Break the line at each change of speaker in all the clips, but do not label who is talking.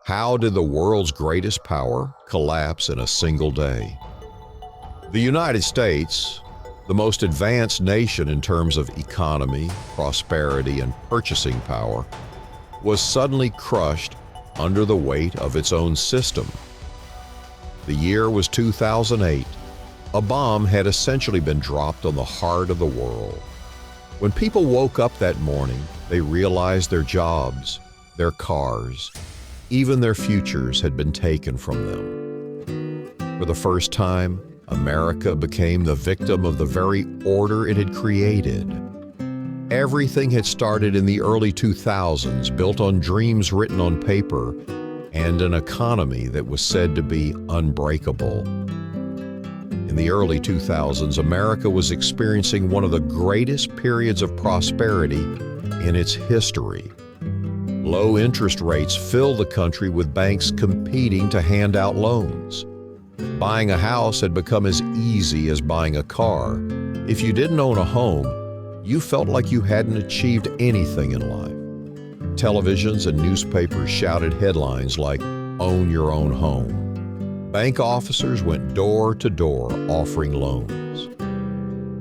How did the world's greatest power collapse in a single day? The United States, the most advanced nation in terms of economy, prosperity, and purchasing power, was suddenly crushed under the weight of its own system. The year was 2008. A bomb had essentially been dropped on the heart of the world. When people woke up that morning, they realized their jobs, their cars, even their futures had been taken from them. For the first time, America became the victim of the very order it had created. Everything had started in the early 2000s, built on dreams written on paper and an economy that was said to be unbreakable. In the early 2000s, America was experiencing one of the greatest periods of prosperity in its history. Low interest rates filled the country with banks competing to hand out loans. Buying a house had become as easy as buying a car. If you didn't own a home, you felt like you hadn't achieved anything in life. Televisions and newspapers shouted headlines like, "Own your own home." Bank officers went door to door offering loans.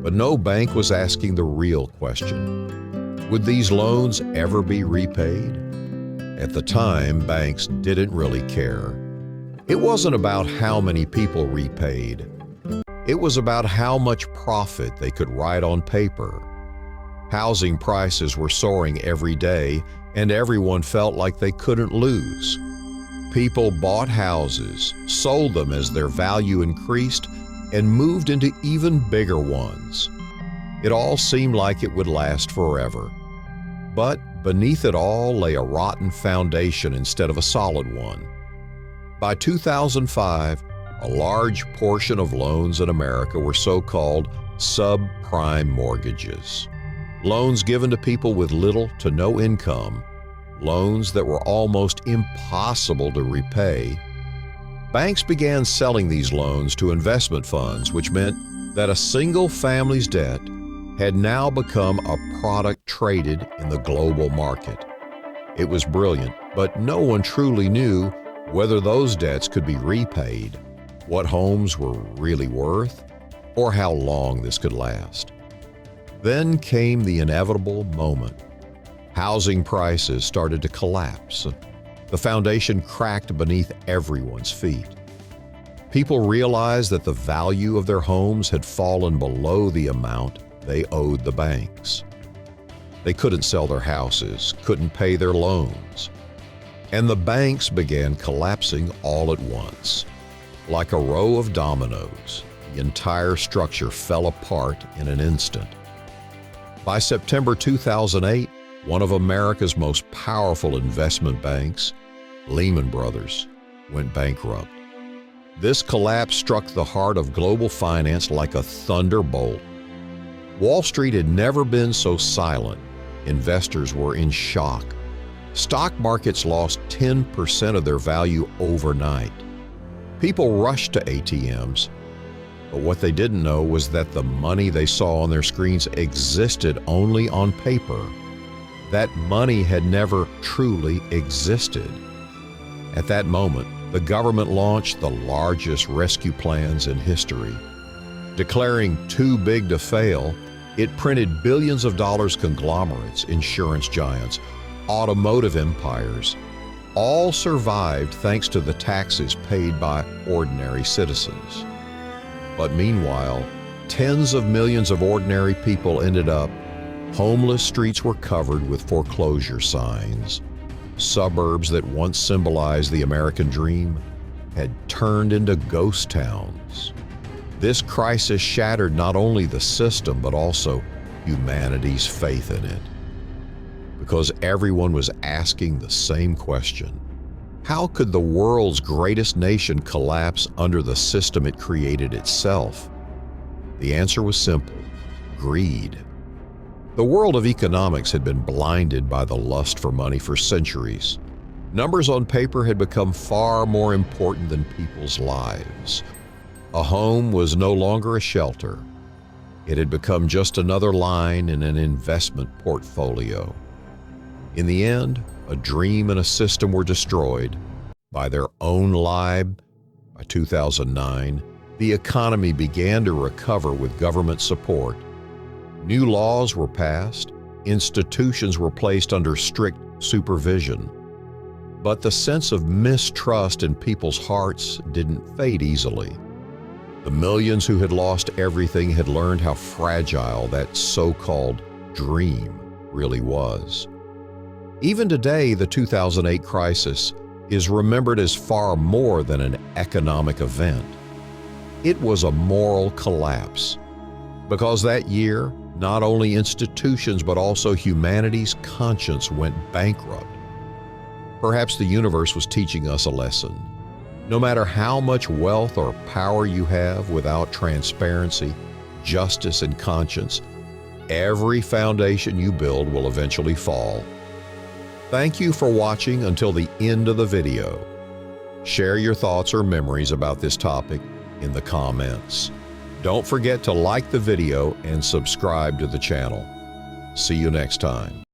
But no bank was asking the real question: would these loans ever be repaid? At the time, banks didn't really care. It wasn't about how many people repaid. It was about how much profit they could write on paper. Housing prices were soaring every day, and everyone felt like they couldn't lose. People bought houses, sold them as their value increased, and moved into even bigger ones. It all seemed like it would last forever. But beneath it all lay a rotten foundation instead of a solid one. By 2005, a large portion of loans in America were so-called subprime mortgages. Loans given to people with little to no income, loans that were almost impossible to repay. Banks began selling these loans to investment funds, which meant that a single family's debt had now become a product traded in the global market. It was brilliant, but no one truly knew whether those debts could be repaid, what homes were really worth, or how long this could last. Then came the inevitable moment. Housing prices started to collapse. The foundation cracked beneath everyone's feet. People realized that the value of their homes had fallen below the amount they owed the banks. They couldn't sell their houses, couldn't pay their loans. And the banks began collapsing all at once. Like a row of dominoes, the entire structure fell apart in an instant. By September 2008, one of America's most powerful investment banks, Lehman Brothers, went bankrupt. This collapse struck the heart of global finance like a thunderbolt. Wall Street had never been so silent. Investors were in shock. Stock markets lost 10% of their value overnight. People rushed to ATMs, but what they didn't know was that the money they saw on their screens existed only on paper. That money had never truly existed. At that moment, the government launched the largest rescue plans in history. Declaring too big to fail, it printed billions of dollars conglomerates, insurance giants, automotive empires. All survived thanks to the taxes paid by ordinary citizens. But meanwhile, tens of millions of ordinary people ended up homeless. Streets were covered with foreclosure signs. Suburbs that once symbolized the American dream had turned into ghost towns. This crisis shattered not only the system, but also humanity's faith in it. Because everyone was asking the same question: how could the world's greatest nation collapse under the system it created itself? The answer was simple: greed. The world of economics had been blinded by the lust for money for centuries. Numbers on paper had become far more important than people's lives. A home was no longer a shelter. It had become just another line in an investment portfolio. In the end, a dream and a system were destroyed, by their own lie. By 2009, the economy began to recover with government support. New laws were passed, institutions were placed under strict supervision. But the sense of mistrust in people's hearts didn't fade easily. The millions who had lost everything had learned how fragile that so-called dream really was. Even today, the 2008 crisis is remembered as far more than an economic event. It was a moral collapse, because that year, not only institutions but also humanity's conscience went bankrupt. Perhaps the universe was teaching us a lesson. No matter how much wealth or power you have, without transparency, justice, and conscience, every foundation you build will eventually fall. Thank you for watching until the end of the video. Share your thoughts or memories about this topic in the comments. Don't forget to like the video and subscribe to the channel. See you next time.